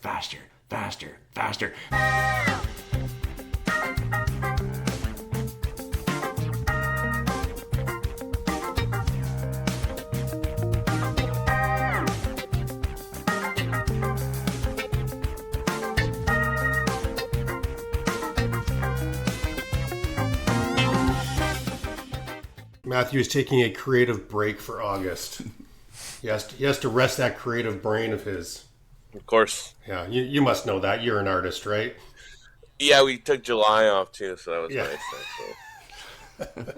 Faster, faster, faster. Matthew is taking a creative break for August. He has to rest that creative brain of his. Of course. Yeah, you must know that. You're an artist, right? Yeah, we took July off too, so that was nice.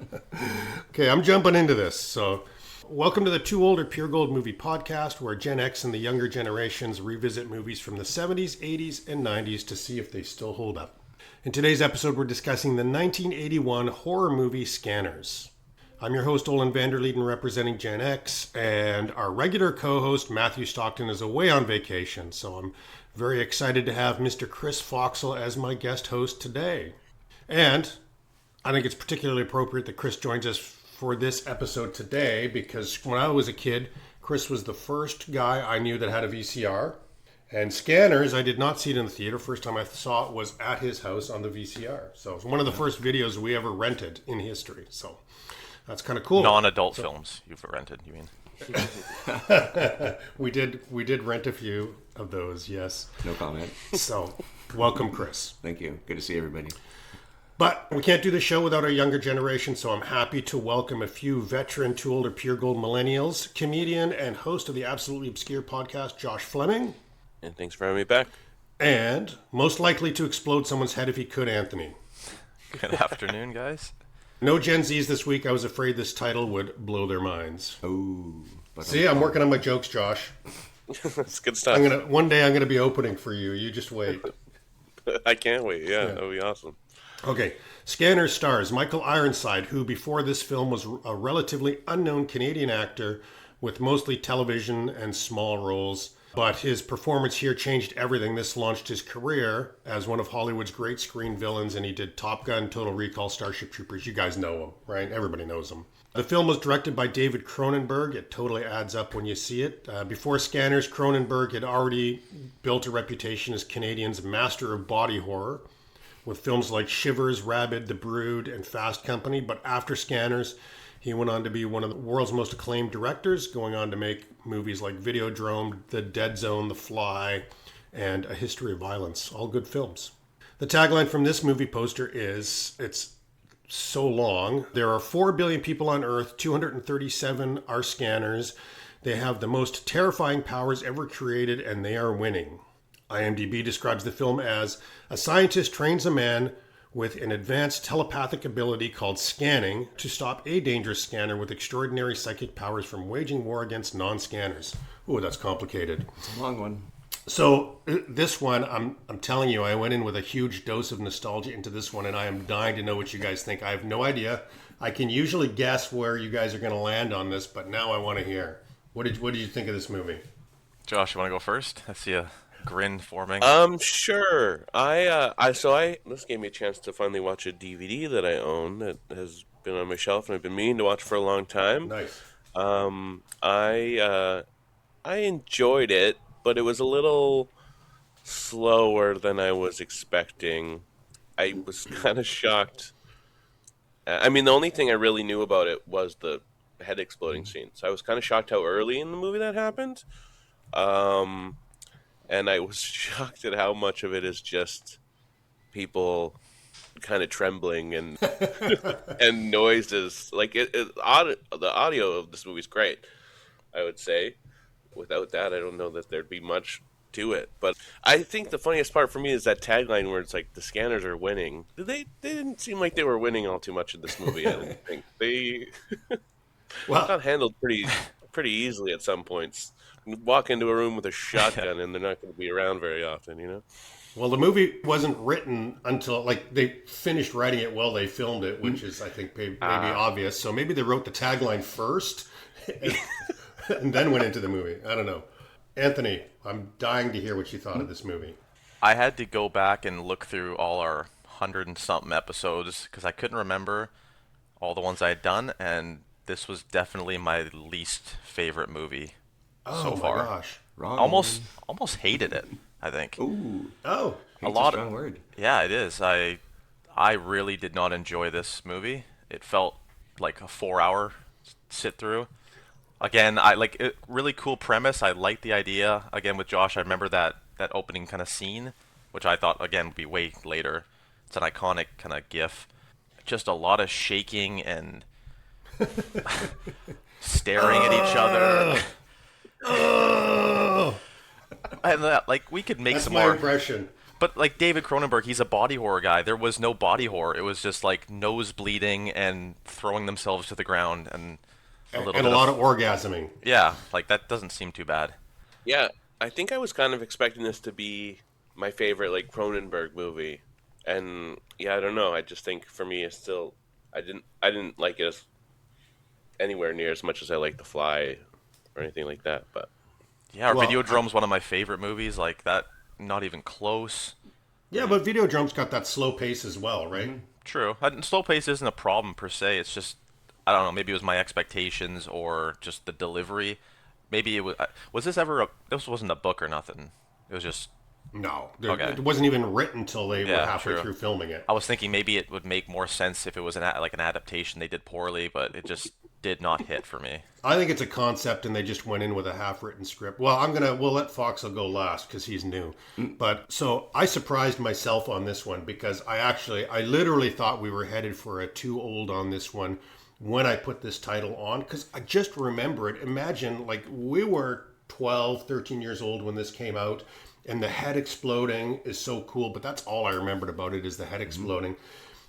Okay, I'm jumping into this. So, welcome to the Two Older Pure Gold Movie Podcast, where Gen X and the younger generations revisit movies from the 70s, 80s, and 90s to see if they still hold up. In today's episode, we're discussing the 1981 horror movie Scanners. I'm your host, Olen Vanderleeden, representing Gen X, and our regular co-host, Matthew Stockton, is away on vacation, so I'm very excited to have Mr. Chris Foxall as my guest host today. And I think it's particularly appropriate that Chris joins us for this episode today, because when I was a kid, Chris was the first guy I knew that had a VCR, and Scanners, I did not see it in the theater. First time I saw it was at his house on the VCR. So it's one of the first videos we ever rented in history, so that's kind of cool. Non-adult films you've rented, you mean? We did rent a few of those, yes. No comment. So, welcome, Chris. Thank you. Good to see everybody. But we can't do the show without our younger generation, so I'm happy to welcome a few veteran Two Older Pure Gold millennials, comedian and host of the Absolutely Obscure podcast, Josh Fleming. And thanks for having me back. And most likely to explode someone's head if he could, Anthony. Good afternoon, guys. No Gen Zs this week. I was afraid this title would blow their minds. Oh. See, I'm working on my jokes, Josh. That's good stuff. One day I'm gonna be opening for you. You just wait. I can't wait. Yeah, that would be awesome. Okay. Scanners stars Michael Ironside, who before this film was a relatively unknown Canadian actor with mostly television and small roles. But his performance here changed everything. This launched his career as one of Hollywood's great screen villains, and he did Top Gun, Total Recall, Starship Troopers. You guys know him, right? Everybody knows him. The film was directed by David Cronenberg. It totally adds up when you see it. Before Scanners, Cronenberg had already built a reputation as Canadians' master of body horror, with films like Shivers, Rabid, The Brood, and Fast Company. But after Scanners, he went on to be one of the world's most acclaimed directors, going on to make movies like Videodrome, The Dead Zone, The Fly, and A History of Violence. All good films. The tagline from this movie poster is, it's so long, there are 4 billion people on Earth, 237 are scanners. They have the most terrifying powers ever created, and they are winning. IMDb describes the film as, a scientist trains a man with an advanced telepathic ability called scanning to stop a dangerous scanner with extraordinary psychic powers from waging war against non-scanners. Ooh, that's complicated. It's a long one. So this one, I'm telling you, I went in with a huge dose of nostalgia into this one, and I am dying to know what you guys think. I have no idea. I can usually guess where you guys are going to land on this, but now I want to hear. What did you think of this movie? Josh, you want to go first? I see a grin forming. Sure. This gave me a chance to finally watch a DVD that I own that has been on my shelf and I've been meaning to watch for a long time. Nice. I enjoyed it, but it was a little slower than I was expecting. I was kind of shocked. I mean, the only thing I really knew about it was the head exploding scene. So I was kind of shocked how early in the movie that happened. And I was shocked at how much of it is just people kind of trembling and and noises. Like the audio of this movie is great, I would say. Without that, I don't know that there'd be much to it. But I think the funniest part for me is that tagline where it's like the scanners are winning. They didn't seem like they were winning all too much in this movie. I didn't think they got handled pretty easily at some points. Walk into a room with a shotgun and they're not going to be around very often, you know? Well, the movie wasn't written until, like, they finished writing it while they filmed it, which is, I think, maybe obvious. So maybe they wrote the tagline first and then went into the movie. I don't know. Anthony, I'm dying to hear what you thought of this movie. I had to go back and look through all our 100-and-something episodes because I couldn't remember all the ones I had done, and this was definitely my least favorite movie so far. Oh my gosh. Wrong. Almost hated it. I think. Ooh, Oh, A hate's a lot. strong word. Yeah, it is. I really did not enjoy this movie. It felt like a 4 hour sit through. Again, I like it, really cool premise. I like the idea. Again, with Josh, I remember that opening kind of scene, which I thought again would be way later. It's an iconic kind of GIF. Just a lot of shaking and staring at each other, oh, and like we could make that's some my more. impression. But like David Cronenberg, he's a body horror guy. There was no body horror. It was just like nose bleeding and throwing themselves to the ground and a little And a bit lot of orgasming. yeah, like that doesn't seem too bad. Yeah, I think I was kind of expecting this to be my favorite like Cronenberg movie, and yeah, I don't know. I just think for me, it's still I didn't like it as anywhere near as much as I like The Fly or anything like that. But Yeah, Well, Videodrome's one of my favorite movies. Like that, not even close. Yeah, but Videodrome's got that slow pace as well, right? True. Slow pace isn't a problem per se. It's just I don't know. Maybe it was my expectations or just the delivery. Maybe it was. Was this ever a? This wasn't a book or nothing. It was just No, Okay. it wasn't even written till they were Yeah, halfway true. through filming it. I was thinking maybe it would make more sense if it was like an adaptation they did poorly, but it just did not hit for me. I think it's a concept, and they just went in with a half-written script. Well, we'll let Fox'll go last because he's new. But so I surprised myself on this one because I literally thought we were headed for a too old on this one when I put this title on because I just remember it. Imagine like we were 12, 13 years old when this came out, and the head exploding is so cool. But that's all I remembered about it is the head exploding.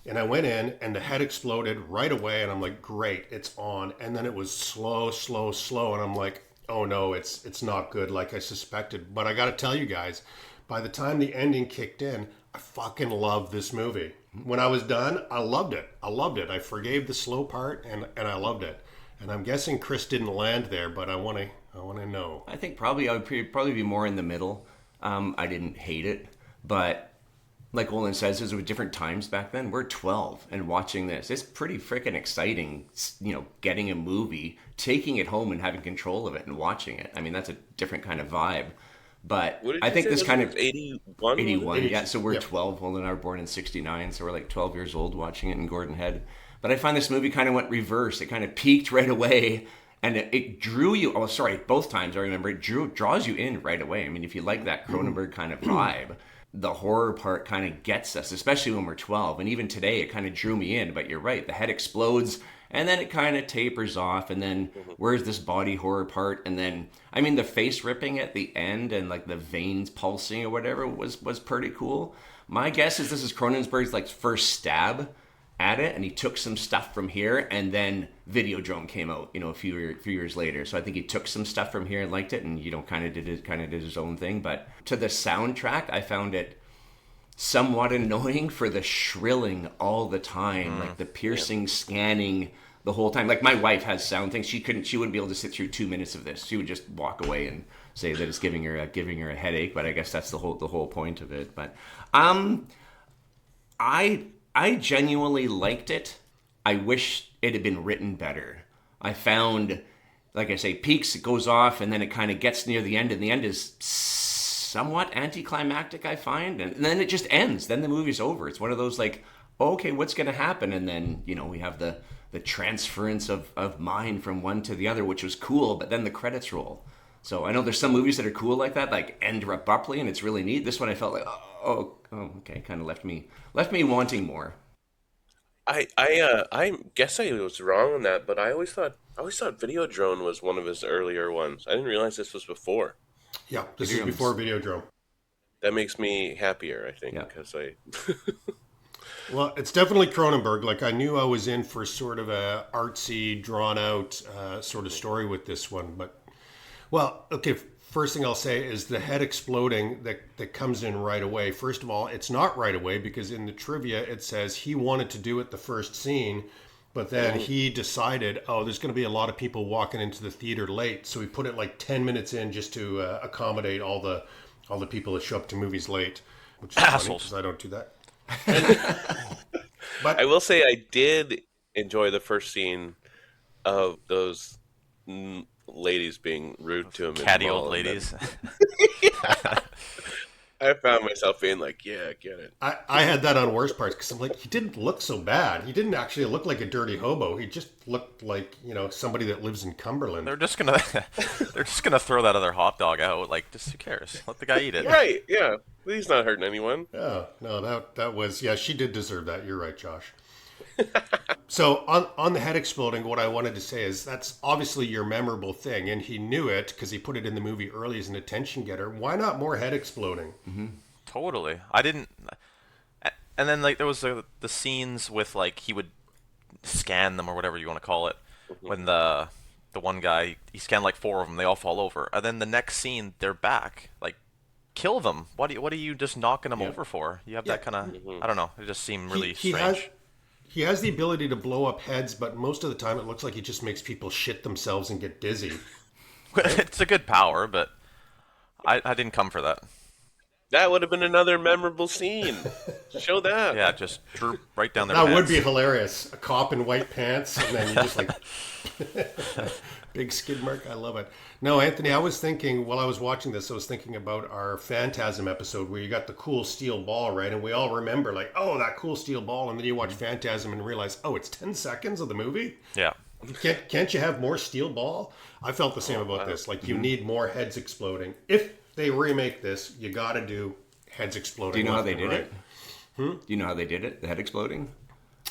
And I went in and the head exploded right away and I'm like, great, it's on. And then it was slow, slow, slow. And I'm like, oh no, it's not good like I suspected. But I got to tell you guys, by the time the ending kicked in, I fucking loved this movie. When I was done, I loved it. I loved it. I forgave the slow part and I loved it. And I'm guessing Chris didn't land there, but I want to know. I think probably I would probably be more in the middle. I didn't hate it, but like Olen says, there were different times back then. We're 12 and watching this. It's pretty freaking exciting, getting a movie, taking it home and having control of it and watching it. I mean, that's a different kind of vibe. But what did I you think say this kind was of 81. 81, yeah. So we're Yep. 12. Olen and I were born in 69, so we're like 12 years old watching it in Gordon Head. But I find this movie kind of went reverse. It kind of peaked right away. And it drew you. Oh, sorry. Both times I remember it draws you in right away. I mean, if you like that Cronenberg kind of vibe, the horror part kind of gets us, especially when we're 12. And even today, it kind of drew me in. But you're right. The head explodes, and then it kind of tapers off. And then where's this body horror part? And then, I mean, the face ripping at the end and like the veins pulsing or whatever was pretty cool. My guess is this is Cronenberg's like first stab at it, and he took some stuff from here, and then Videodrome came out, a few years later. So I think he took some stuff from here and liked it, and kind of did his own thing. But to the soundtrack, I found it somewhat annoying for the shrilling all the time, like the piercing, scanning the whole time. Like my wife has sound things; she wouldn't be able to sit through 2 minutes of this. She would just walk away and say that it's giving her a headache. But I guess that's the whole point of it. But I genuinely liked it. I wish it had been written better. I found, like I say, peaks, it goes off, and then it kind of gets near the end, and the end is somewhat anticlimactic, I find. And then it just ends. Then the movie's over. It's one of those like, oh, okay, what's going to happen? And then, we have the transference of mind from one to the other, which was cool, but then the credits roll. So I know there's some movies that are cool like that, like end abruptly, and it's really neat. This one I felt like, oh, okay, kind of left me wanting more. I guess I was wrong on that, but I always thought Videodrome was one of his earlier ones. I didn't realize this was before. Yeah, this is Videodrome's- before Videodrome. That makes me happier, I think, Yeah. because I Well, it's definitely Cronenberg. Like I knew I was in for sort of a artsy, drawn out sort of story with this one. But well, okay. First thing I'll say is the head exploding that comes in right away. First of all, it's not right away because in the trivia it says he wanted to do it the first scene, but then he decided, oh, there's going to be a lot of people walking into the theater late, so he put it like 10 minutes in just to accommodate all the people that show up to movies late, which is funny Assholes. because I don't do that. I will say I did enjoy the first scene of those ladies being rude to him. in the Catty mall, old and then- ladies. I found myself being like, yeah, I get it. I had that on worst parts because I'm like, he didn't look so bad. He didn't actually look like a dirty hobo. He just looked like, somebody that lives in Cumberland. They're just gonna throw that other hot dog out. Like, just who cares? Let the guy eat it. Right, yeah. He's not hurting anyone. Oh, no, that was, yeah, she did deserve that. You're right, Josh. So on the head exploding, what I wanted to say is that's obviously your memorable thing, and he knew it because he put it in the movie early as an attention getter. Why not more head exploding? Mm-hmm. Totally. I didn't. And then like there was the scenes with like he would scan them or whatever you want to call it. When the one guy he scanned like 4 of them, they all fall over, and then the next scene they're back. Like, kill them. What are you just knocking them over for? You have that kind of I don't know. It just seemed really strange. He has the ability to blow up heads, but most of the time it looks like he just makes people shit themselves and get dizzy. It's a good power, but I didn't come for that. That would have been another memorable scene. Show that. Yeah, just droop right down their That pants. would be hilarious. A cop in white pants, and then you just like big skid mark. I love it. No, Anthony, I was thinking while I was watching this, I was thinking about our Phantasm episode where you got the cool steel ball, right? And we all remember like, oh, that cool steel ball, and then you watch Phantasm and realize, oh, it's 10 seconds of the movie. Yeah. Can't you have more steel ball? I felt the same about this. Like, you need more heads exploding. If they remake this, you got to do heads exploding. Do you know how they did right? it? Do you know how they did it? The head exploding?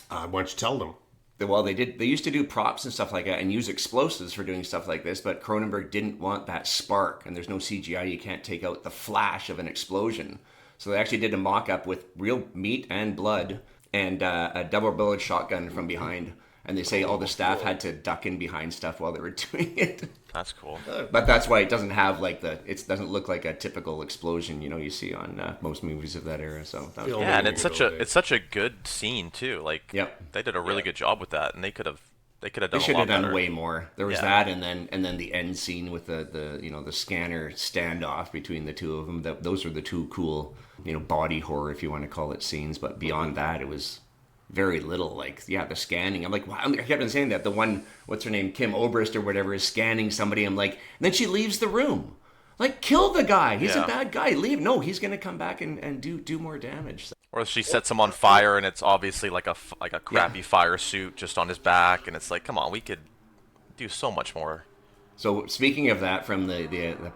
Why don't you tell them? Well, they did. They used to do props and stuff like that and use explosives for doing stuff like this, but Cronenberg didn't want that spark, and there's no CGI. You can't take out the flash of an explosion. So they actually did a mock-up with real meat and blood and a double-barreled shotgun from behind. And they say all the staff had to duck in behind stuff while they were doing it. That's cool. But that's why it doesn't have like it doesn't look like a typical explosion, you see on most movies of that era. So that was Yeah, and it's such a good scene too. Like, they did a really good job with that, and they could have done. They should a lot have done better. way more. There was that, and then the end scene with the scanner standoff between the two of them. Those are the two cool body horror, if you want to call it, scenes. But beyond that, it was very little. Like, the scanning. I'm like, wow. I kept on saying that. The one, what's her name, Kim Obrist or whatever, is scanning somebody. I'm like, and then she leaves the room. Like, kill the guy. He's a bad guy. Leave. No, he's gonna come back and do more damage. So. Or she sets him on fire, and it's obviously like a crappy fire suit just on his back, and it's like, come on, we could do so much more. So speaking of that, from the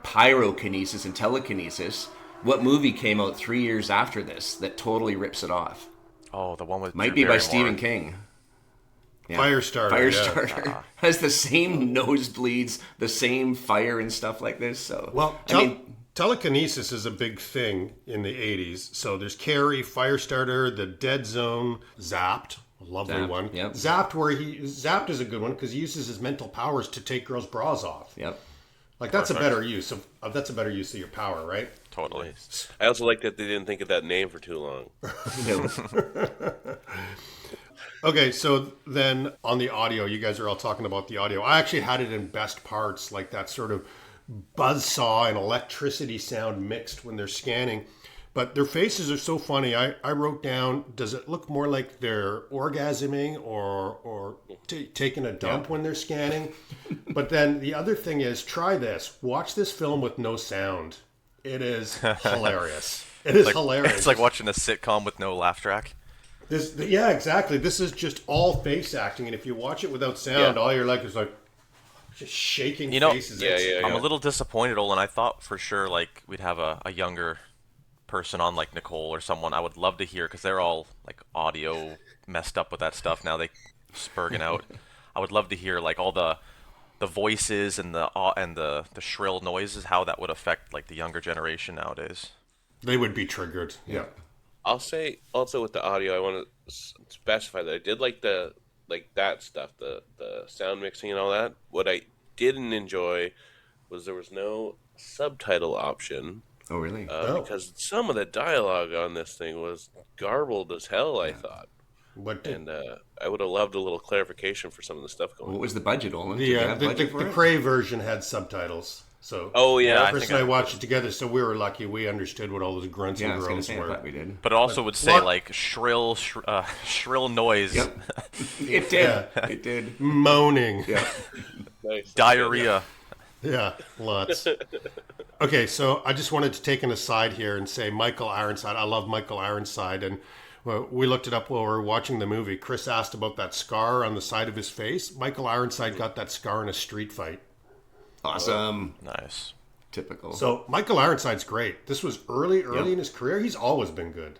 pyrokinesis and telekinesis, what movie came out 3 years after this that totally rips it off? Oh, the one with might Drew be by Barrymore. Stephen King. Yeah. Firestarter has the same nosebleeds, the same fire and stuff like this. So telekinesis is a big thing in the 80s. So there's Carrie, Firestarter, The Dead Zone, Zapped, a lovely one. Yep. Zapped is a good one because he uses his mental powers to take girls' bras off. Yep. Like, that's a better use of your power, right? Totally. I also like that they didn't think of that name for too long. Okay, so then on the audio, you guys are all talking about the audio. I actually had it in best parts, like that sort of buzzsaw and electricity sound mixed when they're scanning. But their faces are so funny. I wrote down, does it look more like they're orgasming or taking a dump when they're scanning? But then the other thing is, try this. Watch this film with no sound. It is hilarious. It is hilarious. It's like watching a sitcom with no laugh track. Yeah, exactly. This is just all face acting. And if you watch it without sound, all you're like is like just shaking faces. I'm a little disappointed, Olen. I thought for sure like we'd have a younger person on, like Nicole or someone. I would love to hear, because they're all like audio messed up with that stuff now. They spurging out. I would love to hear like all the voices and the shrill noises, how that would affect like the younger generation nowadays. They would be triggered. Yeah. I'll say also with the audio, I want to specify that I did like that stuff, the sound mixing and all that. What I didn't enjoy was there was no subtitle option. Oh, really? Because some of the dialogue on this thing was garbled as hell, I thought. And I would have loved a little clarification for some of the stuff going on. What was the budget, Olen? The Cray version had subtitles. So Chris and I watched it together, so we were lucky. We understood what all those grunts and groans were. I thought we did. But it also would say like shrill noise. Yep. It did. It did. Moaning. Yeah. Nice. Diarrhea. Yeah, lots. Okay, so I just wanted to take an aside here and say Michael Ironside. I love Michael Ironside, and well, we looked it up while we were watching the movie. Chris asked about that scar on the side of his face. Michael Ironside got that scar in a street fight. Awesome. Nice. Typical. So Michael Ironside's great. This was early in his career. He's always been good.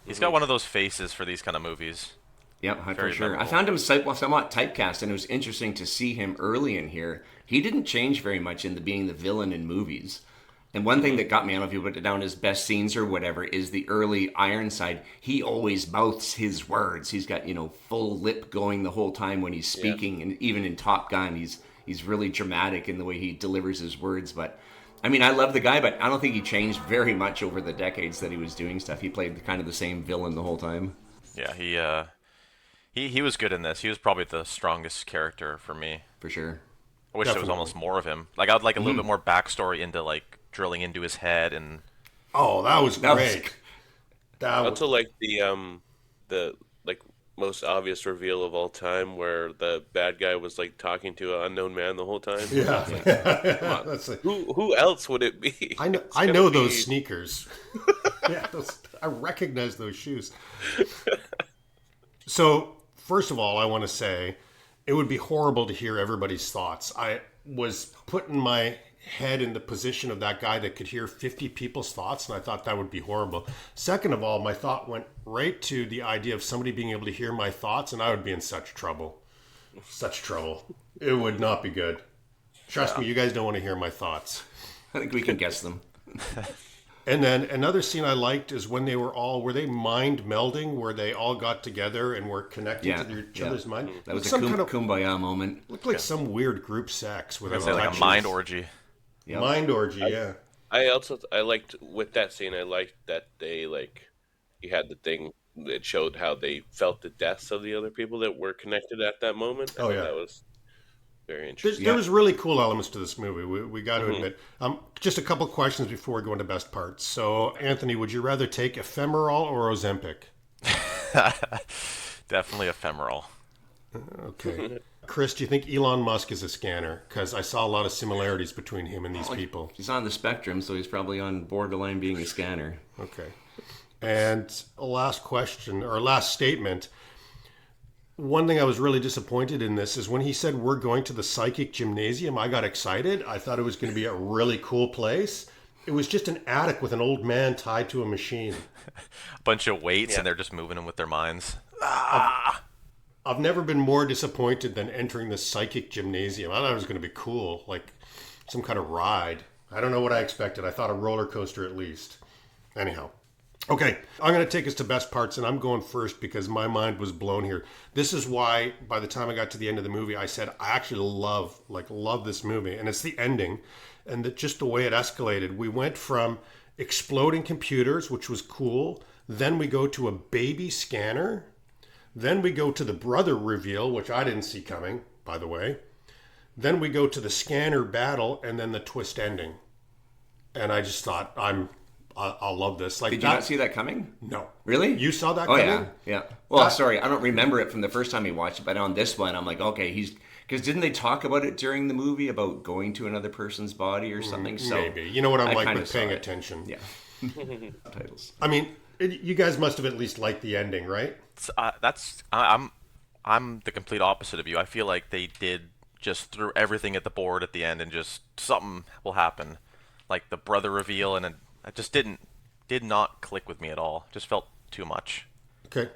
He's got one of those faces for these kind of movies. Yeah, for Very sure. memorable. I found him somewhat typecast, and it was interesting to see him early in here. He didn't change very much into being the villain in movies. And one thing that got me, I don't know if you put it down as best scenes or whatever, is the early Ironside. He always mouths his words. He's got, full lip going the whole time when he's speaking. And even in Top Gun, he's really dramatic in the way he delivers his words. But, I mean, I love the guy, but I don't think he changed very much over the decades that he was doing stuff. He played kind of the same villain the whole time. Yeah, he was good in this. He was probably the strongest character for me. For sure. I wish there was Definitely. almost more of him. Like, I'd like a little bit more backstory into, like, drilling into his head and... Oh, that was That was- great. That was, Also, like the like most obvious reveal of all time, where the bad guy was like talking to an unknown man the whole time. yeah. That's like, Who else would it be? I know. It's I gonna know be- those sneakers. Yeah, I recognize those shoes. So, first of all, I want to say it would be horrible to hear everybody's thoughts. I was putting my head in the position of that guy that could hear 50 people's thoughts, and I thought that would be horrible. Second of all, my thought went right to the idea of somebody being able to hear my thoughts, and I would be in such trouble. Such trouble. It would not be good. Trust me, you guys don't want to hear my thoughts. I think we can guess them. And then another scene I liked is when were they mind melding, where they all got together and were connected Yeah, to each yeah. other's mind. That was a some kind of kumbaya moment. looked like some weird group sex with I'd say, like, a mind orgy. Yep. Mind orgy, yeah. I liked with that scene. I liked that they you had the thing that showed how they felt the deaths of the other people that were connected at that moment. Oh, yeah. That was very interesting. There was really cool elements to this movie. We got to admit. Just a couple questions before we go into best parts. So, Anthony, would you rather take ephemeral or Ozempic? Definitely ephemeral. Okay. Chris, do you think Elon Musk is a scanner? Because I saw a lot of similarities between him and these people. He's on the spectrum, so he's probably on borderline being a scanner. Okay. And a last question, or last statement. One thing I was really disappointed in this is when he said we're going to the psychic gymnasium, I got excited. I thought it was going to be a really cool place. It was just an attic with an old man tied to a machine. A bunch of weights, and they're just moving them with their minds. I've never been more disappointed than entering the psychic gymnasium. I thought it was going to be cool, like some kind of ride. I don't know what I expected. I thought a roller coaster at least. Anyhow. Okay, I'm going to take us to best parts, and I'm going first because my mind was blown here. This is why, by the time I got to the end of the movie, I said I actually love this movie, and it's the ending, and just the way it escalated. We went from exploding computers, which was cool, then we go to a baby scanner, then we go to the brother reveal, which I didn't see coming, by the way. Then we go to the scanner battle, and then the twist ending. And I just thought, I'll love this. Like, Did you not see that coming? No. Really? You saw that Oh, coming? yeah. Well, sorry, I don't remember it from the first time we watched it, but on this one, I'm like, okay, because didn't they talk about it during the movie about going to another person's body or something? So Maybe. You know what I'm I like kinda with paying saw it. attention. Yeah. Titles. I mean, you guys must have at least liked the ending, right? I'm the complete opposite of you. I feel like they just threw everything at the board at the end, and just something will happen, like the brother reveal, and it just did not click with me at all. Just felt too much. Okay.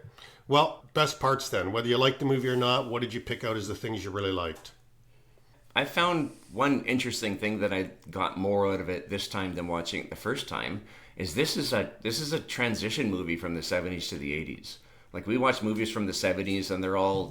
Well, best parts then. Whether you liked the movie or not, what did you pick out as the things you really liked? I found one interesting thing that I got more out of it this time than watching it the first time is this is a transition movie from the 70s to the 80s. Like, we watch movies from the 70s and they're all,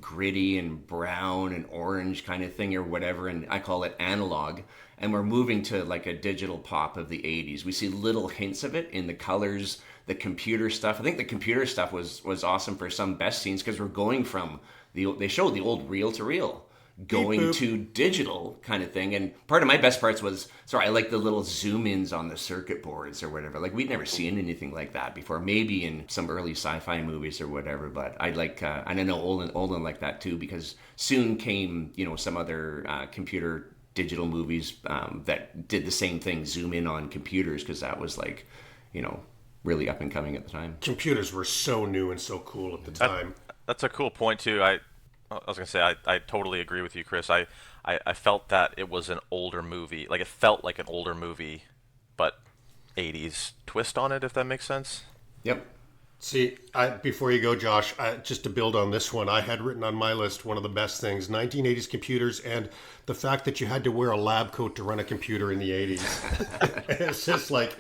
gritty and brown and orange kind of thing or whatever, and I call it analog. And we're moving to like a digital pop of the 80s. We see little hints of it in the colors, the computer stuff. I think the computer stuff was awesome for some best scenes because we're going from they showed the old reel to reel going to digital kind of thing. And part of my best parts was, I like the little zoom ins on the circuit boards or whatever. Like, we'd never seen anything like that before, maybe in some early sci-fi movies or whatever. But I like, and I know Olen liked that too, because soon came, some other computer digital movies that did the same thing, zoom in on computers, because that was like, really up and coming at the time. Computers were so new and so cool at the time. That's a cool point too. I was gonna say I totally agree with you, Chris. I felt that it was an older movie. Like it felt like an older movie, but 80s twist on it, if that makes sense. Yep. See, before you go, Josh, just to build on this one, I had written on my list one of the best things, 1980s computers and the fact that you had to wear a lab coat to run a computer in the 80s. It's just like,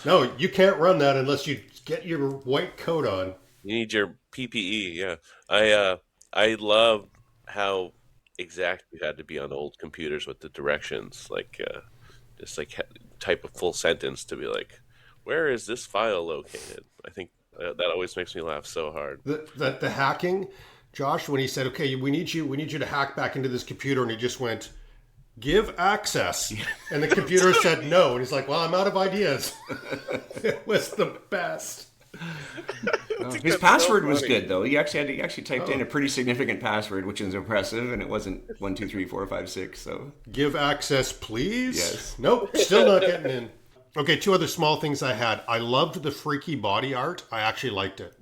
no, you can't run that unless you get your white coat on. You need your PPE, yeah. I love how exact you had to be on old computers with the directions, like just like type a full sentence to be like, where is this file located? I think that always makes me laugh so hard. The hacking, Josh, when he said, "Okay, we need you to hack back into this computer," and he just went, "Give access," and the computer said no, and he's like, "Well, I'm out of ideas." It was the best. His password was good though. He actually typed in a pretty significant password, which is impressive, and it wasn't 1 2 3 4 5 6. So give access, please. Yes. Nope. Still not getting in. Okay, 2 other small things I had. I loved the freaky body art. I actually liked it.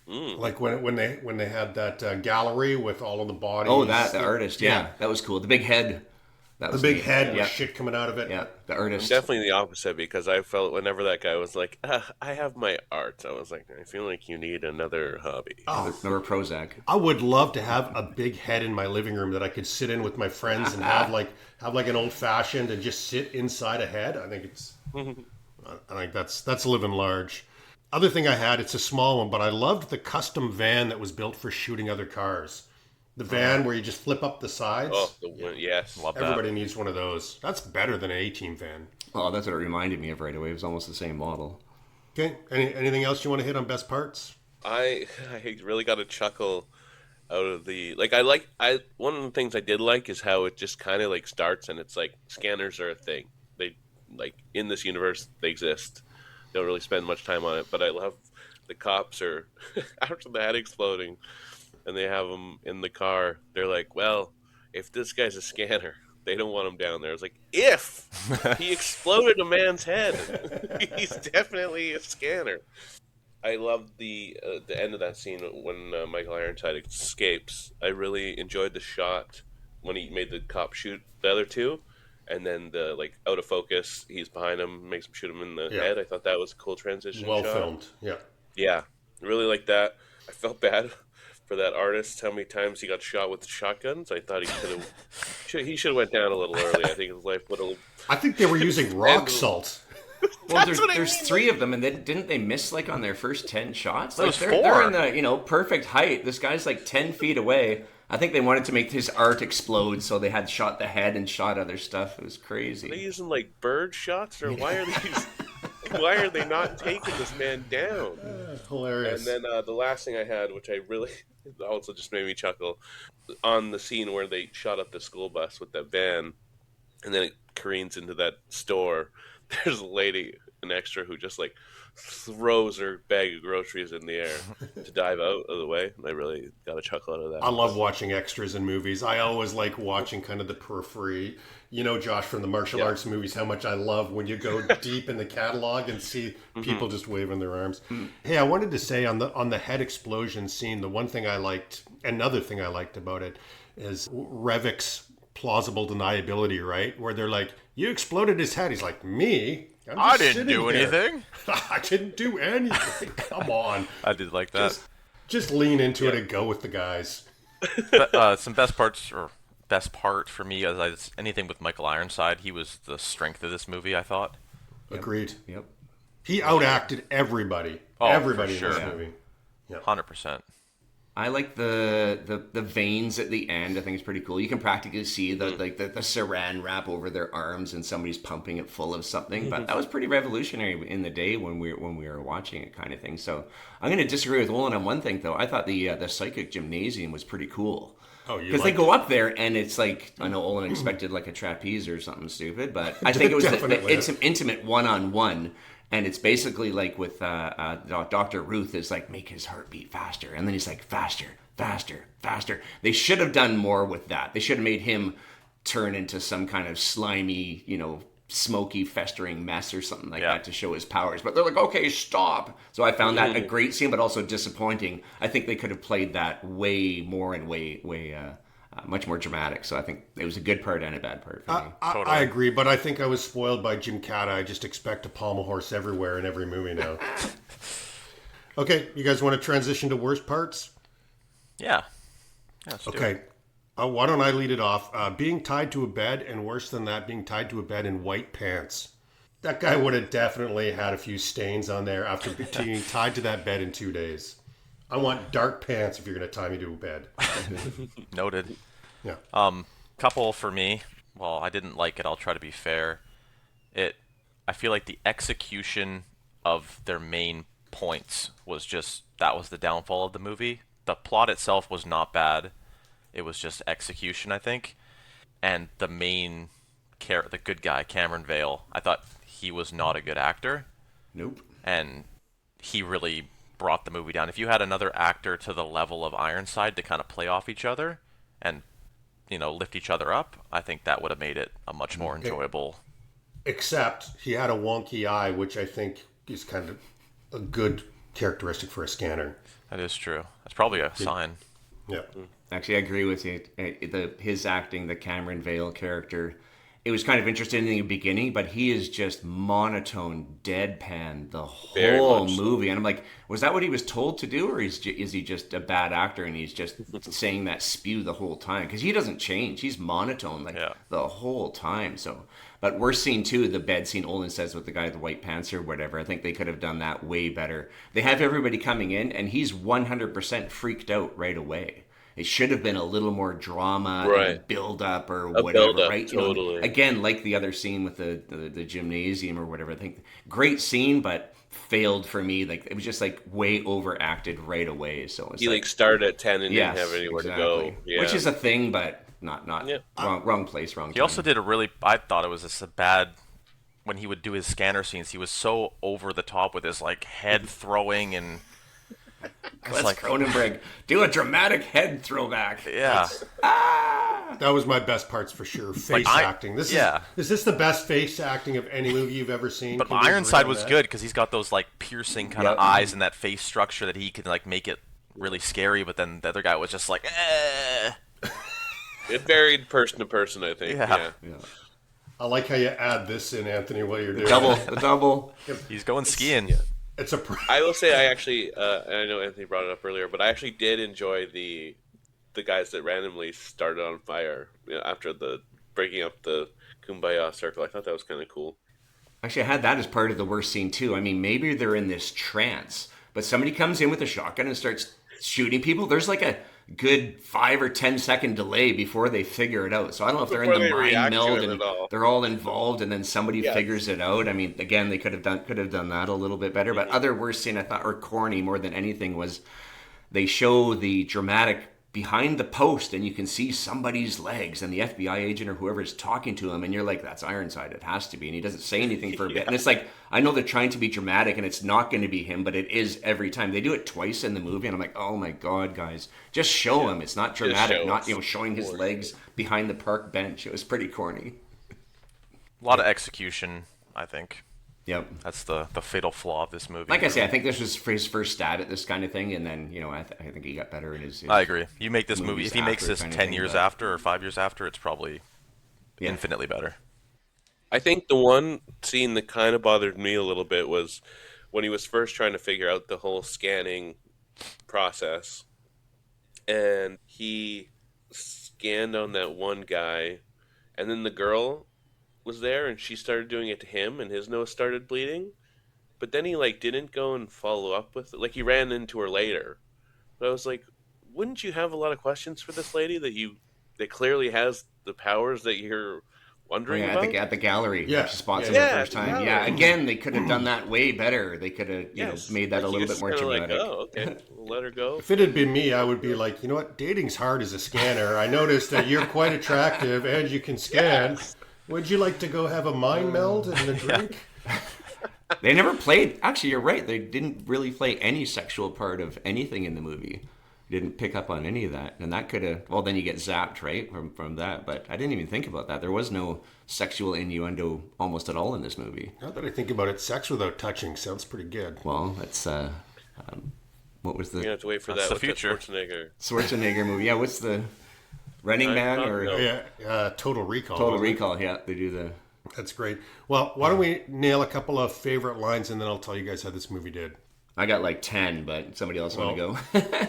Like when they had that gallery with all of the bodies. Oh, the artist. Yeah, that was cool. The big head. That was the big neat. head with shit coming out of it. Yeah, the artist. Definitely the opposite, because I felt whenever that guy was like, I have my art, I was like, I feel like you need another hobby. Another Prozac. I would love to have a big head in my living room that I could sit in with my friends and have like an old fashioned and just sit inside a head. I think that's living large. Other thing I had, it's a small one, but I loved the custom van that was built for shooting other cars. The van where you just flip up the sides. Oh, yes. Love that. Everybody needs one of those. That's better than an A-Team van. Oh, that's what it reminded me of right away. It was almost the same model. Okay. Anything else you want to hit on best parts? I really got a chuckle out of the one of the things I did like is how it just kind of like starts and it's like scanners are a thing. They like in this universe they exist. Don't really spend much time on it, but I love the cops are after the head exploding. And they have him in the car. They're like, well, if this guy's a scanner, they don't want him down there. It's like, if he exploded a man's head, he's definitely a scanner. I loved the end of that scene when Michael Ironside escapes. I really enjoyed the shot when he made the cop shoot the other two. And then the out of focus, he's behind him, makes him shoot him in the head. I thought that was a cool transition. Well shot. filmed, yeah. Yeah, really like that. I felt bad for that artist, how many times he got shot with shotguns. I thought he should have went down a little early. I think his life would have. I think they were using rock salt. Well, there's 3 of them, and didn't they miss on their first 10 shots? Those They're 4. in the perfect height. This guy's 10 feet away. I think they wanted to make his art explode, so they had shot the head and shot other stuff. It was crazy. Are they using bird shots, or why are they not taking this man down? Hilarious. And then the last thing I had, which I really also just made me chuckle, on the scene where they shot up the school bus with that van, and then it careens into that store. There's a lady, an extra, who just throws her bag of groceries in the air to dive out of the way. And I really got a chuckle out of that. I love watching extras in movies. I always like watching kind of the periphery. You know, Josh, from the martial arts movies, how much I love when you go deep in the catalog and see people just waving their arms. Hey, I wanted to say on the head explosion scene, the one thing I liked, another thing I liked about it is Revik's plausible deniability, right? Where they're like, you exploded his head. He's like, me? I didn't do anything. I didn't do anything. Come on. I did like that. Just lean into it and go with the guys. Some best parts, or best part for me, as anything with Michael Ironside, he was the strength of this movie, I thought. Agreed. Yep. He outacted everybody. Oh, everybody for in sure. this movie. 100%. I like the veins at the end. I think it's pretty cool. You can practically see the saran wrap over their arms, and somebody's pumping it full of something. But that was pretty revolutionary in the day when we were watching it, kind of thing. So I'm going to disagree with Olen on one thing, though. I thought the psychic gymnasium was pretty cool. Oh, you because they go up there and it's I know Olen expected a trapeze or something stupid, but I think it was it's an intimate one-on-one. And it's basically with Dr. Ruth is make his heart beat faster. And then he's faster, faster, faster. They should have done more with that. They should have made him turn into some kind of slimy, smoky, festering mess or something like that to show his powers. But they're like, okay, stop. So I found that a great scene, but also disappointing. I think they could have played that way more and way much more dramatic. So I think it was a good part and a bad part for me. I agree, but I think I was spoiled by Jim Cata. I just expect to palm a horse everywhere in every movie now. Okay, you guys want to transition to worst parts? Yeah. Let's do Okay. it. Why don't I lead it off? Being tied to a bed, and worse than that, being tied to a bed in white pants. That guy would have definitely had a few stains on there after being tied to that bed in 2 days. I want dark pants if you're going to tie me to a bed. Noted. Yeah. Couple for me. Well, I didn't like it. I'll try to be fair. I feel like the execution of their main points that was the downfall of the movie. The plot itself was not bad. It was just execution, I think. And the the good guy, Cameron Vale, I thought he was not a good actor. Nope. And he really brought the movie down. If you had another actor to the level of Ironside to kind of play off each other and, lift each other up, I think that would have made it a much more enjoyable. Except he had a wonky eye, which I think is kind of a good characteristic for a scanner. That is true. That's probably a sign. Yeah. Actually, I agree with you. His acting, the Cameron Vale character, it was kind of interesting in the beginning, but he is just monotone, deadpan the whole movie. And I'm like, was that what he was told to do, or is he just a bad actor and he's just saying that spew the whole time? Because he doesn't change. He's monotone the whole time. So, but worst scene too, the bed scene Olen says with the guy with the white pants or whatever. I think they could have done that way better. They have everybody coming in, and he's 100% freaked out right away. It should have been a little more drama and build up or whatever, right? Totally. Again, like the other scene with the gymnasium or whatever. I think great scene, but failed for me. Like it was just like way overacted right away. So it's he started at 10 and didn't have anywhere to go. Yeah. Which is a thing, but not wrong place, wrong time. He also did I thought it was just a bad, when he would do his scanner scenes, he was so over the top with his head throwing and Let's Cronenberg do a dramatic head throwback. Yeah. That was my best parts for sure. Face acting. Is this the best face acting of any movie you've ever seen? But Ironside was good because he's got those piercing kind of eyes and that face structure that he can make it really scary. But then the other guy was just It varied person to person, I think. Yeah. I like how you add this in, Anthony, while you're doing the double. He's going skiing. It's I will say I actually, and I know Anthony brought it up earlier, but I actually did enjoy the guys that randomly started on fire after the breaking up the Kumbaya circle. I thought that was kind of cool. Actually, I had that as part of the worst scene too. I mean, maybe they're in this trance, but somebody comes in with a shotgun and starts shooting people. There's a good 5 or 10 second delay before they figure it out. So I don't know if they're in the mind meld and they're all involved and then somebody figures it out. I mean, again, they could have done that a little bit better. But other worst scene I thought, or corny more than anything, was they show the dramatic behind the post and you can see somebody's legs and the FBI agent or whoever is talking to him and you're like, that's Ironside, it has to be, and he doesn't say anything for a bit. And it's I know they're trying to be dramatic and it's not going to be him, but it is every time. They do it twice in the movie and I'm like, oh my god, guys, just show him. It's not dramatic, not showing his legs behind the park bench. It was pretty corny. A lot of execution, I think. Yep. That's the fatal flaw of this movie. Like I say, I think this was his first stab at this kind of thing, and then, I think he got better in his I agree. You make this movie, if he makes this 10 years after or 5 years after, it's probably infinitely better. I think the one scene that kind of bothered me a little bit was when he was first trying to figure out the whole scanning process, and he scanned on that one guy, and then the girl was there and she started doing it to him and his nose started bleeding, but then he didn't go and follow up with it. He ran into her later, but I was like, wouldn't you have a lot of questions for this lady that clearly has the powers that you're wondering about? At the gallery, she spots him the first time. Again, they could have done that way better. They could have made that a little bit more dramatic. Okay, we'll let her go. If it had been me, I would be like, you know what, dating's hard as a scanner. I noticed that you're quite attractive and you can scan. Would you like to go have a mind meld and a drink? They never played. Actually, you're right. They didn't really play any sexual part of anything in the movie. Didn't pick up on any of that, and that could have. Well, then you get zapped, right, from that. But I didn't even think about that. There was no sexual innuendo almost at all in this movie. Now that I think about it, sex without touching sounds pretty good. Well, that's what was the? You have to wait for That's that. the What's that future. Schwarzenegger movie. Yeah, what's the Running Man or No. Yeah, Total Recall. Total wasn't it? Recall? Yeah, they do the. That's great. Well, why don't we nail a couple of favorite lines, and then I'll tell you guys how this movie did. I got like 10, but somebody else want to go?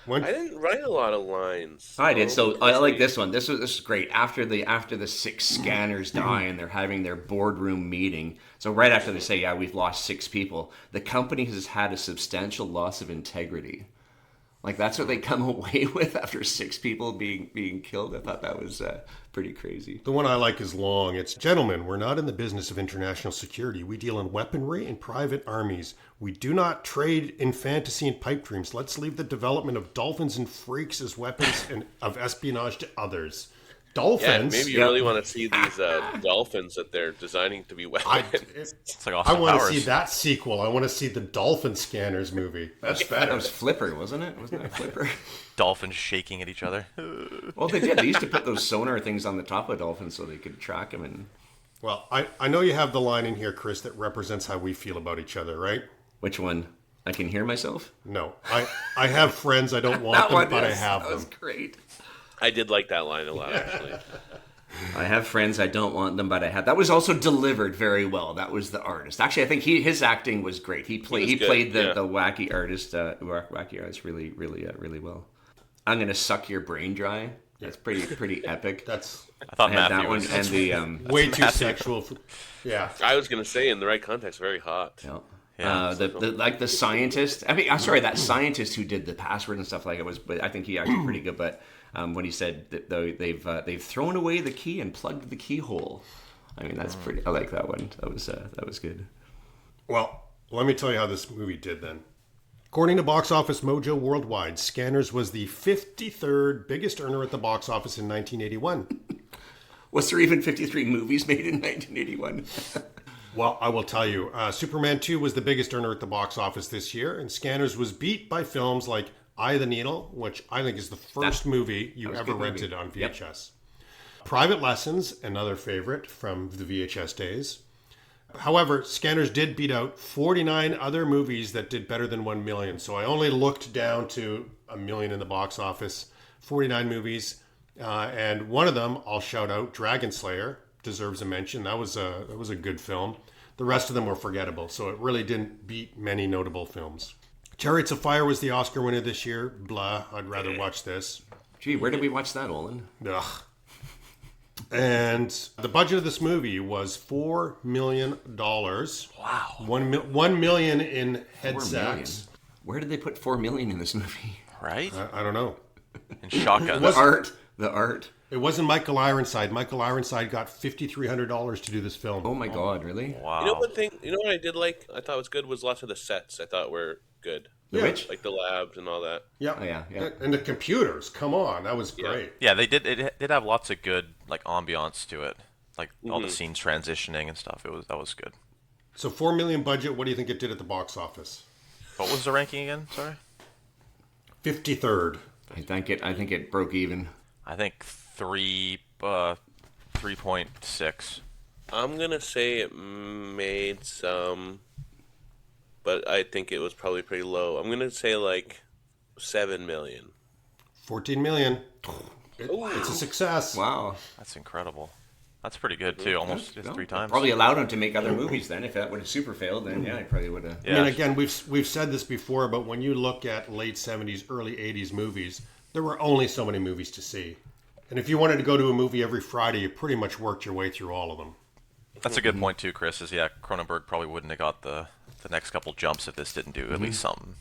I didn't write a lot of lines. I did. So I like this one. This is great. After the 6 scanners die and they're having their boardroom meeting. So right after they say, "Yeah, we've lost 6 people," the company has had a substantial loss of integrity. Like that's what they come away with after 6 people being killed. I thought that was pretty crazy. The one I like is long. It's, "Gentlemen, we're not in the business of international security. We deal in weaponry and private armies. We do not trade in fantasy and pipe dreams. Let's leave the development of dolphins and freaks as weapons and of espionage to others." Yeah, Dolphins? maybe you really want to see these dolphins that they're designing to be weapons. It's like I Austin want to Powers. see that sequel. I want to see the Dolphin Scanners movie. That's That better. was Flipper, wasn't it? Wasn't that Flipper? Dolphins shaking at each other. Well, they did. They used to put those sonar things on the top of dolphins so they could track them. And Well, I know you have the line in here, Chris, that represents how we feel about each other, right? which one? I can hear myself. No. I have friends. I don't want them, but I have that was them. great. I did like that line a lot, actually. I have friends, I don't want them, but I have. That was also delivered very well. That was the artist. Actually, I think his acting was great. He played the wacky artist, really well. I'm gonna suck your brain dry. That's pretty epic. That's I thought I had Matthew that one was. and the way too sexual. Yeah. I was going to say, in the right context, very hot. the scientist. I mean, I'm sorry, that scientist who did the password and stuff like it was. But I think he acted pretty good. But when he said that they've thrown away the key and plugged the keyhole. I mean, that's pretty. I like that one. That was good. Well, let me tell you how this movie did then. According to Box Office Mojo Worldwide, Scanners was the 53rd biggest earner at the box office in 1981. Was there even 53 movies made in 1981? Well, I will tell you, Superman 2 was the biggest earner at the box office this year, and Scanners was beat by films like Eye of the Needle, which I think is the first movie you was a ever good movie. rented on VHS. Yep. Private Lessons, another favorite from the VHS days. However, Scanners did beat out 49 other movies that did better than 1 million. So I only looked down to 1 million in the box office, 49 movies. And one of them, I'll shout out, Dragon Slayer, deserves a mention. That was a good film. The rest of them were forgettable. So it really didn't beat many notable films. Chariots of Fire was the Oscar winner this year. Blah, I'd rather watch this. Gee, where did we watch that, Olen? Ugh. And the budget of this movie was $4 million. Wow. 1 million in head 4 sacks. million. Where did they put 4 million in this movie? Right? I don't know. And shotguns. The art. It wasn't Michael Ironside. Michael Ironside got $5,300 to do this film. Oh my God, really? Wow. You know what I did like? I thought was good was lots of the sets. I thought were good. The which? Like the labs and all that. Yeah. Oh, yeah. And the computers. Come on, that was great. Yeah, they did. It did have lots of good like ambiance to it, like all the scenes transitioning and stuff. That was good. So 4 million budget. What do you think it did at the box office? What was the ranking again? Sorry. 53rd. I think it broke even. I think 3.6. I'm gonna say it made some, but I think it was probably pretty low. I'm gonna say like 7 million. 14 million. It's a success. Wow. That's incredible. That's pretty good too. Almost No, 3 times. Probably allowed him to make other movies then. If that would have super failed, then yeah, he probably would have. I mean, again, we've said this before, but when you look at late 70s, early 80s movies, there were only so many movies to see. And if you wanted to go to a movie every Friday, you pretty much worked your way through all of them. That's a good point too, Chris. Cronenberg probably wouldn't have got the next couple jumps if this didn't do at least something.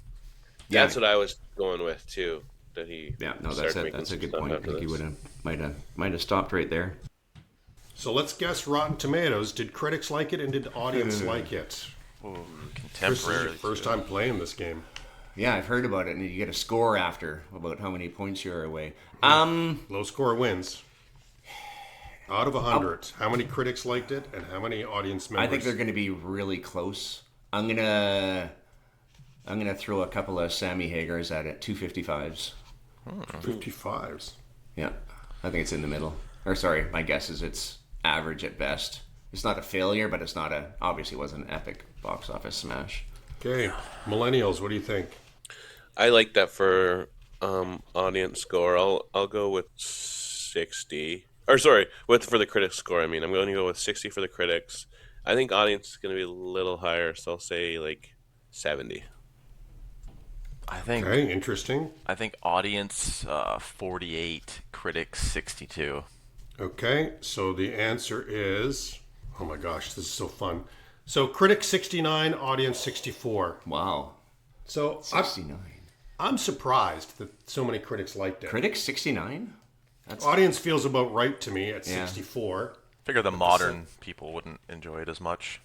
Yeah. That's what I was going with too. That he That's started it. making That's a some good stuff point. I after think he this. might have stopped right there. So let's guess Rotten Tomatoes. Did critics like it and did the audience like it? Ooh, This is contemporary. your first time playing this game. Yeah, I've heard about it, and you get a score after about how many points you're away. Low score wins. Out of 100, how many critics liked it and how many audience members? I think they're going to be really close. I'm gonna I'm going to throw a couple of Sammy Hagars at it, 255s. 55s. Yeah, I think it's in the middle. Or sorry, my guess is it's average at best. It's not a failure, but it's not obviously wasn't an epic box office smash. Okay, millennials, what do you think? I like that for audience score. I'll go with 60. Or sorry, for the critics score. I mean, I'm going to go with 60 for the critics. I think audience is going to be a little higher, so I'll say like 70. Okay, interesting. I think audience 48, critics 62. Okay, so the answer is, oh my gosh, this is so fun. So critics 69, audience 64. Wow. So 69. I'm surprised that so many critics liked it. Critics 69? Audience feels about right to me at 64. Figure the modern people wouldn't enjoy it as much.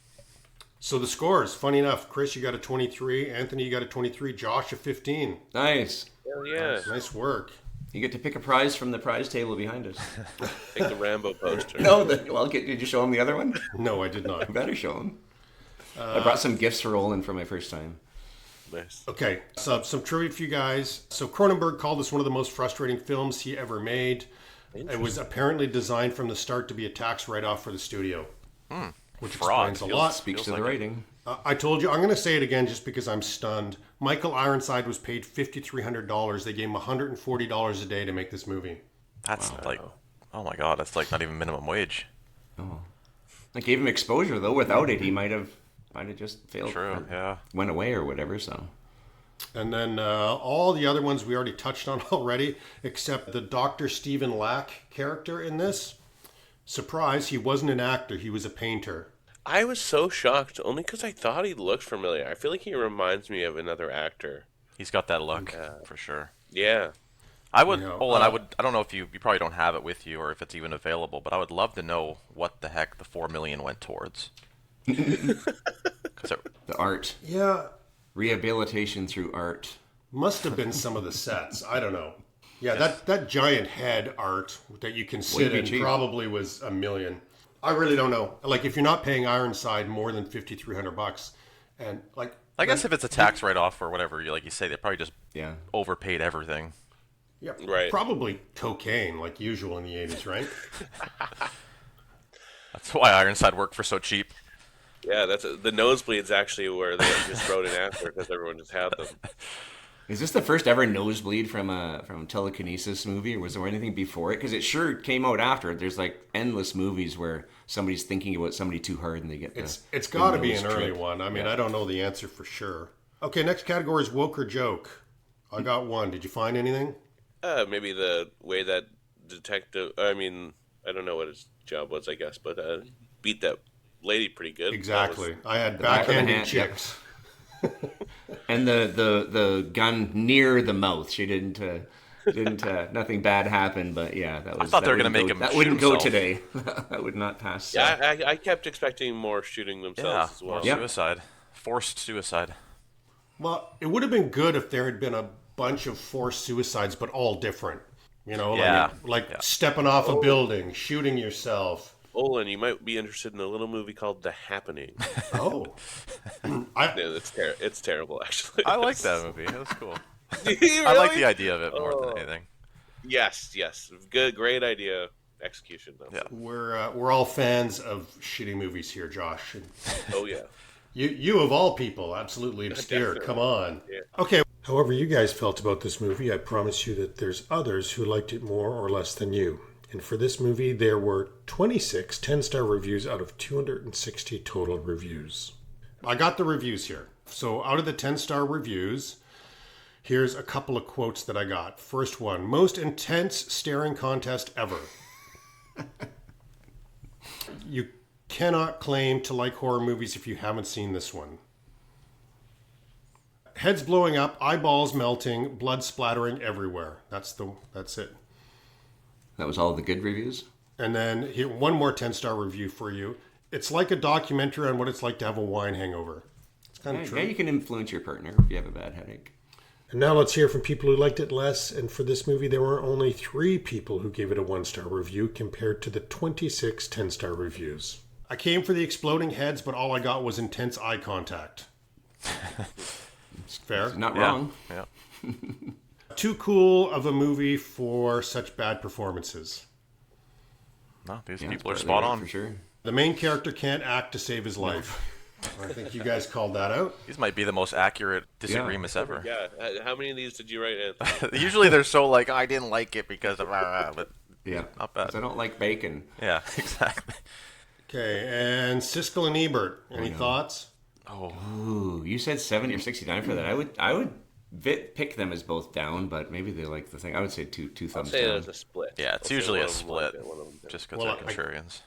So the scores, funny enough, Chris, you got a 23. Anthony, you got a 23. Josh, a 15. Nice. Hell yeah. Nice work. You get to pick a prize from the prize table behind us. Take the Rambo poster. No, did you show him the other one? No, I did not. I better show him. I brought some gifts for Olen for my first time. Nice. Okay, so some trivia for you guys. So Cronenberg called this one of the most frustrating films he ever made. It was apparently designed from the start to be a tax write-off for the studio, which Fraud. explains a lot. Speaks to like the it. rating. I told you, I'm going to say it again just because I'm stunned. Michael Ironside was paid $5,300. They gave him $140 a day to make this movie. That's like, oh my god, that's like not even minimum wage. I gave him exposure though. Without it, he might have just failed. True, or yeah. Went away or whatever. So And then all the other ones we already touched on already, except the Dr. Stephen Lack character in this. Surprise, he wasn't an actor, he was a painter. I was so shocked only because I thought he looked familiar. I feel like he reminds me of another actor. He's got that look for sure. Yeah. I would, You know, Olen, I don't know if you probably don't have it with you or if it's even available, but I would love to know what the heck the $4 million went towards. 'Cause the art, Yeah, rehabilitation through art. must have been some of the sets. I don't know. Yeah, that giant head art that you can sit be in cheap. probably was $1 million. I really don't know. Like, if you're not paying Ironside more than $5,300, and like, I guess if it's a tax write-off or whatever, like you say, they probably just Yeah. overpaid everything. yeah, Right. probably cocaine, like usual in the '80s, right? That's why Ironside worked for so cheap. Yeah, the nosebleeds actually where they just wrote in after because everyone just had them. Is this the first ever nosebleed from telekinesis movie, or was there anything before it? Because it sure came out after. There's like endless movies where somebody's thinking about somebody too hard and they get It's got to be nose an early trip. one. I mean, I don't know the answer for sure. Okay, next category is woke or joke. I got one. Did you find anything? Maybe the way that detective, I mean, I don't know what his job was, I guess, but beat that lady pretty good. Exactly. I had back of the backhanded hand, chicks. And the gun near the mouth. She didn't nothing bad happened, but yeah, that was. I thought they were wouldn't gonna make go- him That shoot wouldn't go himself. today. That would not pass. Yeah, I kept expecting more shooting themselves Yeah, as well. or Yep. suicide. Forced suicide. Well, it would have been good if there had been a bunch of forced suicides, but all different. You know, Yeah. like stepping off a building, shooting yourself. Olen, you might be interested in a little movie called The Happening. Oh, No, it's terrible, actually. I like that movie. It was cool. Do you I like really? the idea of it more Oh. than anything. Yes. Great idea. Execution, though. Yeah. we're all fans of shitty movies here, Josh. And Oh, yeah. you of all people, absolutely obscure. Definitely. Come on. Yeah. Okay. However you guys felt about this movie, I promise you that there's others who liked it more or less than you. And for this movie, there were 26 10-star reviews out of 260 total reviews. I got the reviews here. So out of the 10-star reviews, here's a couple of quotes that I got. First one, most intense staring contest ever. You cannot claim to like horror movies if you haven't seen this one. Heads blowing up, eyeballs melting, blood splattering everywhere. That's it. That was all the good reviews. And then here, one more 10-star review for you. It's like a documentary on what it's like to have a wine hangover. It's kind of Yeah, true. you can influence your partner if you have a bad headache. And now let's hear from people who liked it less. And for this movie, there were only 3 people who gave it a 1-star review compared to the 26 10-star reviews. I came for the exploding heads, but all I got was intense eye contact. Fair. It's not Yeah. wrong. Yeah. Too cool of a movie for such bad performances. No, these Yeah, people are it's spot partly right, on. for sure. The main character can't act to save his life. I think you guys called that out. These might be the most accurate disagreements ever. Yeah. How many of these did you write, Anthony? Usually they're so like, I didn't like it because of, but Yeah, not bad. 'Cause I don't like bacon. Yeah, exactly. Okay, and Siskel and Ebert. Any thoughts? Oh, Ooh, you said 70 or 69 for that. I would pick them as both down, but maybe they like the thing. I would say two I'll thumbs say down. it's a split. yeah, it's I'll say usually one a of them like split, it, one of them didn't. just because Well, they're contrarians.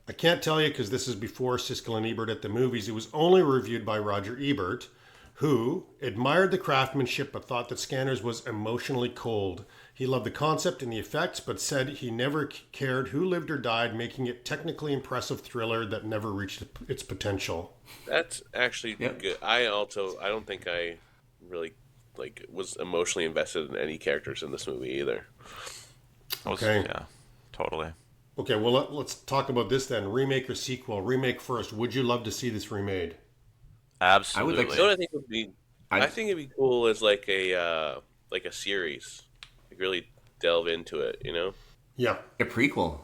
I can't tell you because this is before Siskel and Ebert at the movies. It was only reviewed by Roger Ebert, who admired the craftsmanship but thought that Scanners was emotionally cold. He loved the concept and the effects, but said he never cared who lived or died, making it technically impressive thriller that never reached its potential. That's actually Yep. good. I don't think I really was emotionally invested in any characters in this movie either. Okay. Yeah, totally. Okay, well, let's talk about this then. Remake or sequel? Remake first. Would you love to see this remade? Absolutely. You know what I think would be? I- I think it'd be cool as like a series. Like really delve into it. You know? Yeah. A prequel.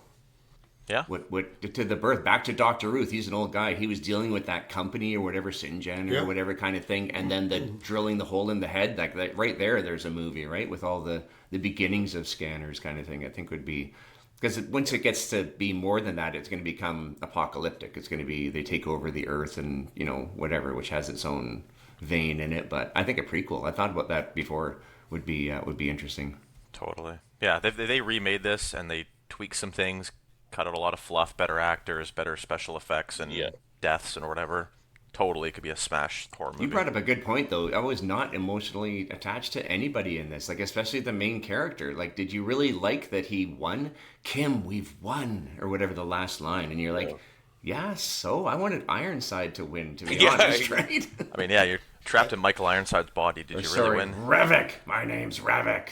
Yeah. What to the birth? Back to Dr. Ruth. He's an old guy. He was dealing with that company or whatever, Sinjan or Yeah. whatever kind of thing, and then the drilling the hole in the head. Like that, right there, there's a movie, right, with all the beginnings of Scanners kind of thing. I think would be. Because once it gets to be more than that, it's going to become apocalyptic. It's going to be they take over the earth and whatever, which has its own vein in it. But I think a prequel. I thought about that before would be interesting. Totally. Yeah, they remade this and they tweaked some things, cut out a lot of fluff, better actors, better special effects, and Yeah. deaths and whatever. Totally could be a smash horror movie. You brought up a good point though. I was not emotionally attached to anybody in this, like especially the main character. Like, did you really like that he won? Kim, we've won, or whatever the last line, and you're like, yeah. So I wanted Ironside to win, to be Yeah. honest, right? I mean, yeah, you're trapped in Michael Ironside's body. Did you really win? Revik. My name's Revik.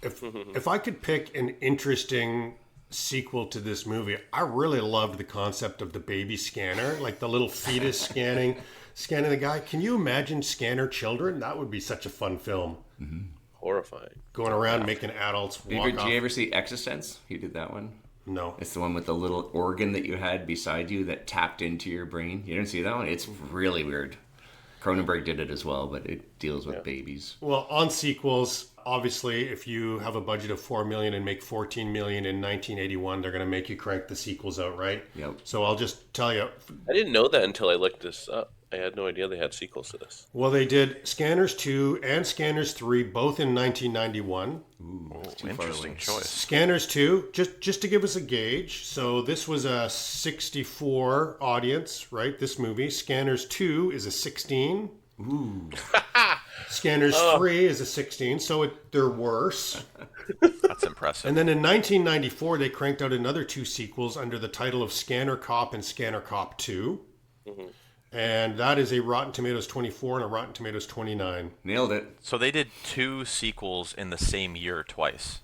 If I could pick an interesting sequel to this movie, I really loved the concept of the baby scanner, like the little fetus scanning the guy. Can you imagine Scanner children? That would be such a fun film. Horrifying. Going around making adults walk Did off. you ever see Existence? He did that one. No. It's the one with the little organ that you had beside you that tapped into your brain. You didn't see that one? It's really weird. Cronenberg did it as well, but it deals with babies. Well, on sequels, obviously, if you have a budget of $4 million and make $14 million in 1981, they're going to make you crank the sequels out, right? Yep. So I'll just tell you. I didn't know that until I looked this up. I had no idea they had sequels to this. Well, they did Scanners 2 and Scanners 3, both in 1991. Too far Interesting away. choice. Scanners 2, just to give us a gauge. So this was a 64 audience, right? This movie. Scanners 2 is a 16. Ooh. Scanners 3 is a 16, so they're worse. That's impressive. And then in 1994, they cranked out another 2 sequels under the title of Scanner Cop and Scanner Cop 2. And that is a Rotten Tomatoes 24 and a Rotten Tomatoes 29. Nailed it. So they did 2 sequels in the same year twice.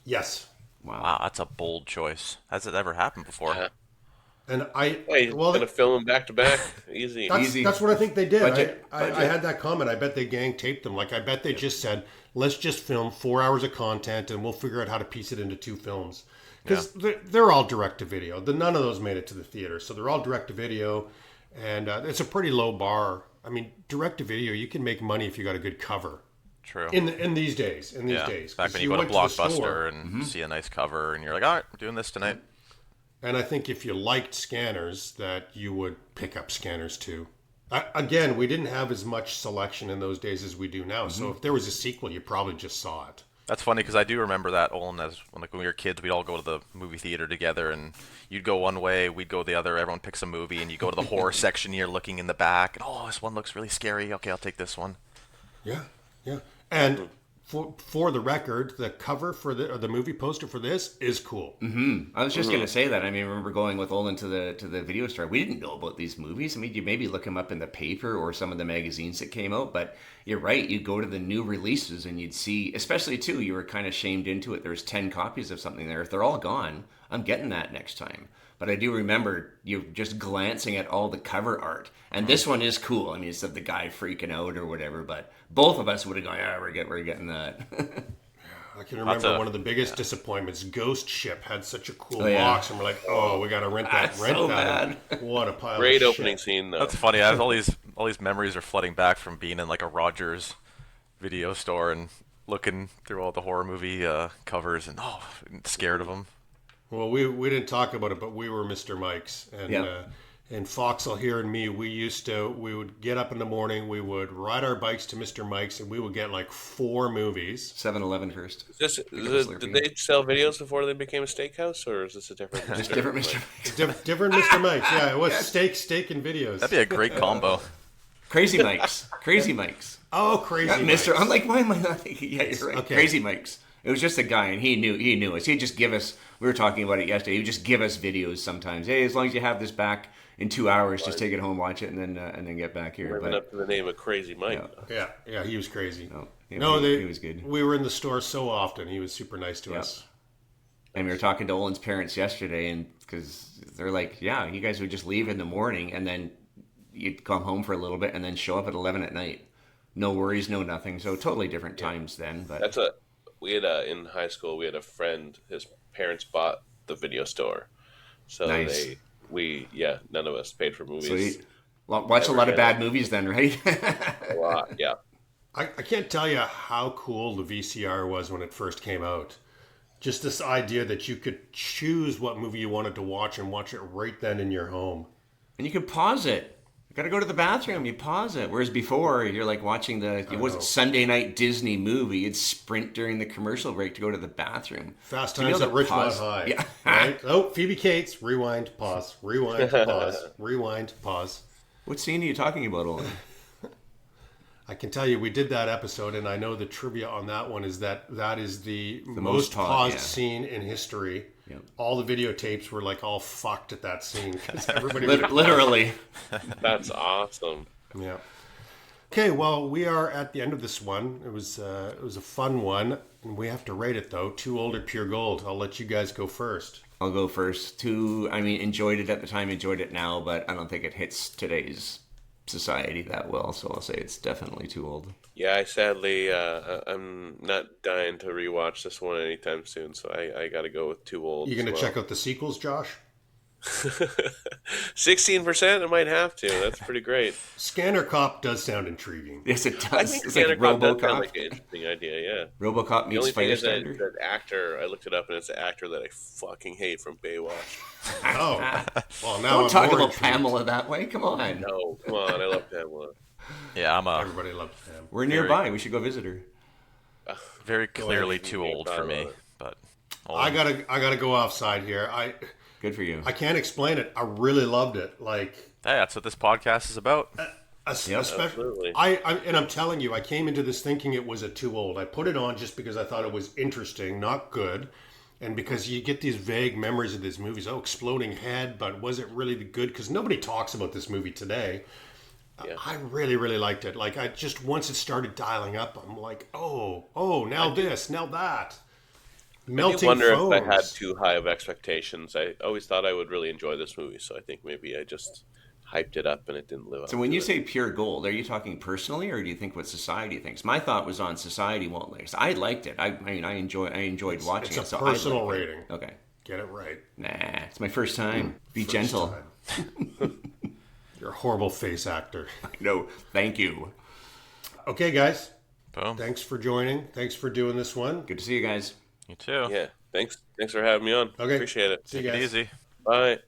Yes. Wow, that's a bold choice. Has it ever happened before? Yeah. And Hey, gonna film them back to back. Easy. Easy. That's what I think they did. Budget. I had that comment. I bet they gang taped them. Like, I bet they just said, let's just film 4 hours of content and we'll figure out how to piece it into 2 films. Because they're all direct-to-video. None of those made it to the theater. So they're all direct-to-video. And it's a pretty low bar. I mean, direct-to-video, you can make money if you got a good cover. True. In these days. Back 'Cause when you go to went the Blockbuster store, and see a nice cover and you're like, all right, I'm doing this tonight. and I think if you liked Scanners, that you would pick up Scanners too. Again, we didn't have as much selection in those days as we do now. So if there was a sequel, you probably just saw it. That's funny because I do remember that, Olen, as when we were kids, we'd all go to the movie theater together, and you'd go one way, we'd go the other. Everyone picks a movie, and you go to the horror section. You're looking in the back, and this one looks really scary. Okay, I'll take this one. Yeah. And for the record, the cover for the movie poster for this is cool. I was just going to say that. I mean, I remember going with Olen to the video store. We didn't know about these movies. I mean, you maybe look them up in the paper or some of the magazines that came out, but you're right. You go to the new releases and you'd see, especially too, you were kind of shamed into it. There's 10 copies of something there. If they're all gone, I'm getting that next time. but I do remember you just glancing at all the cover art. And this one is cool. I mean, it's of the guy freaking out or whatever, but both of us would have gone, yeah, we're getting that. I can remember one of the biggest disappointments. Ghost Ship had such a cool box, and we're like, "Oh, we got to rent that." Bad. What a pile! Great of opening shit. scene, though. That's funny. I have all these memories are flooding back from being in like a Rogers video store and looking through all the horror movie covers and scared of them. Well, we didn't talk about it, but we were Mr. Mike's, and Foxel here and me, we would get up in the morning, we would ride our bikes to Mr. Mike's, and we would get like 4 movies. 7-Eleven first. Did they sell videos before they became a steakhouse, or is this a different? Just different Mr. Mike's. Different Mr. Mike's. Yeah, it was steak, and videos. That'd be a great combo. Crazy Mike's. Oh, Crazy Mike's. Mr. I'm like, why am I not thinking? Yeah, you're right. Okay. Crazy Mike's. It was just a guy, and he knew us. He'd just give us. We were talking about it yesterday. He would just give us videos sometimes. Hey, as long as you have this back in 2 hours, just take it home, watch it, and then get back here. Living up to the name of Crazy Mike. Yeah, he was crazy. He was good. We were in the store so often. He was super nice to us. And we were talking to Olen's parents yesterday, and because they're like, yeah, you guys would just leave in the morning, and then you'd come home for a little bit, and then show up at 11 at night. No worries, no nothing. So totally different times then. But we had in high school, we had a friend. His parents bought the video store, so nice. none of us paid for movies. Sweet. Watch a lot of bad movies then, right? A lot, yeah. I can't tell you how cool the VCR was when it first came out. Just this idea that you could choose what movie you wanted to watch and watch it right then in your home. And you could pause it. You gotta go to the bathroom, you pause it. Whereas before, you're like watching Sunday night Disney movie, you'd sprint during the commercial break to go to the bathroom. Fast Times at Ridgemont High. Yeah. Right? Oh, Phoebe Cates. Rewind, pause. Rewind, pause. Rewind, pause. What scene are you talking about, Olen? I can tell you we did that episode, and I know the trivia on that one is that is the most paused scene in history. Yep. All the videotapes were like all fucked at that scene. Everybody Literally. That's awesome. Yeah. Okay, well, we are at the end of this one. It was a fun one, and we have to rate it though. Too Old or Pure Gold. I'll let you guys go first. I'll go first. Enjoyed it at the time, enjoyed it now, but I don't think it hits today's society that well, so I'll say it's definitely too old. Yeah, I'm not dying to rewatch this one anytime soon, so I got to go with Too Old. You going to check out the sequels, Josh? 16%, I might have to. That's pretty great. Scanner Cop does sound intriguing. Yes, it does. I think It's Scanner like Cop does sound RoboCop. like an interesting idea, yeah. RoboCop The only meets thing is that Firestarter. that actor, I looked it up, and it's the actor that I fucking hate from Baywatch. Oh, well, now Don't I'm talk more about intrigued. Pamela that way. Come on. No, come on, I love Pamela. Yeah, I'm Everybody loves Pam. We're nearby. We should go visit her. very clearly ahead, too you old can for talk me. about it. But I gotta go offside here. Good for you. I can't explain it. I really loved it. Like, hey, that's what this podcast is about. especially, Absolutely. I'm telling you, I came into this thinking it was a Too Old. I put it on just because I thought it was interesting, not good, and because you get these vague memories of these movies. Oh, exploding head, but was it really good? Because nobody talks about this movie today. Yeah. I really, really liked it. Like, I just once it started dialing up, I'm like, oh, now this, now that. Melting I wonder phones. if I had too high of expectations. I always thought I would really enjoy this movie, so I think maybe I just hyped it up and it didn't live up. So when to you it. say pure gold, are you talking personally, or do you think what society thinks? My thought was on society won't like. I liked it. I enjoyed watching it. It's a so I personal liked it. rating. Okay. Get it right. Nah, it's my first time. Be First gentle. time. You're a horrible face actor. No, thank you. Okay, guys. Boom. Thanks for joining. Thanks for doing this one. Good to see you guys. You too. Yeah, thanks for having me on. Okay. Appreciate it. See you Take it guys. easy. Bye.